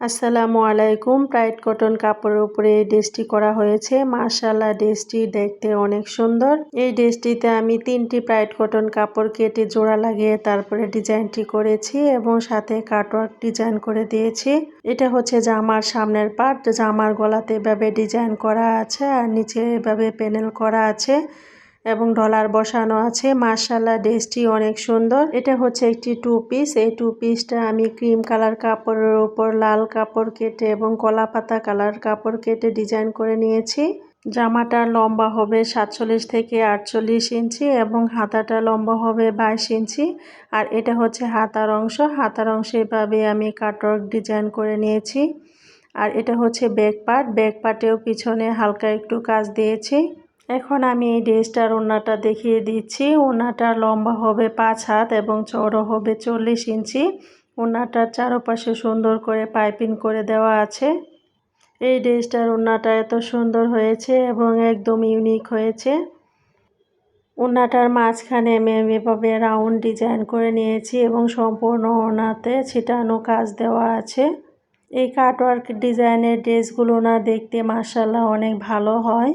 আসসালামু আলাইকুম। Bright cotton কাপড়ের উপরে এই ড্রেসটি করা হয়েছে। মাশাআল্লাহ, ড্রেসটি দেখতে অনেক সুন্দর। এই ড্রেসটিতে আমি 3টি ব্রাইট কটন কাপড় কেটে জোড়া লাগিয়ে তারপরে ডিজাইনটি করেছি এবং সাথে কাটওয়ার্ক ডিজাইন করে দিয়েছি। এটা হচ্ছে জামার সামনের পার্ট। জামার গলাতে এভাবে ডিজাইন করা আছে আর নিচে এভাবে প্যানেল করা আছে এবং ডলার বসানো আছে। মাশাআল্লাহ, ড্রেসটি অনেক সুন্দর। এটা হচ্ছে একটি টু পিস। এই টু পিসটা আমি ক্রিম কালার কাপড়ের উপর লাল কাপড় কেটে এবং কলা পাতা কালার কাপড় কেটে ডিজাইন করে নিয়েছি। জামাটার লম্বা হবে 47 থেকে 48 ইঞ্চি এবং হাতাটা লম্বা হবে 22 ইঞ্চি। আর এটা হচ্ছে হাতার অংশ। হাতার অংশে এভাবে আমি কাটওয়ার্ক ডিজাইন করে নিয়েছি। আর এটা হচ্ছে ব্যাক পার্ট। ব্যাক পার্টেও পিছনে হালকা একটু কাজ দিয়েছি। এখন আমি এই ড্রেসটার ওড়নাটা দেখিয়ে দিচ্ছি। ওড়নাটার লম্বা হবে 5 হাত এবং চওড়া হবে 40 ইঞ্চি। ওড়নাটার চারপাশে সুন্দর করে পাইপিং করে দেওয়া আছে। এই ড্রেসটার ওড়নাটা এত সুন্দর হয়েছে এবং একদম ইউনিক হয়েছে। ওড়নাটার মাঝখানে আমি এভাবে রাউন্ড ডিজাইন করে নিয়েছি এবং সম্পূর্ণ ওড়নাতে ছিটানো কাজ দেওয়া আছে। এই কাটওয়ার্ক ডিজাইনের ড্রেসগুলো না দেখতে মাশাআল্লাহ অনেক ভালো হয়।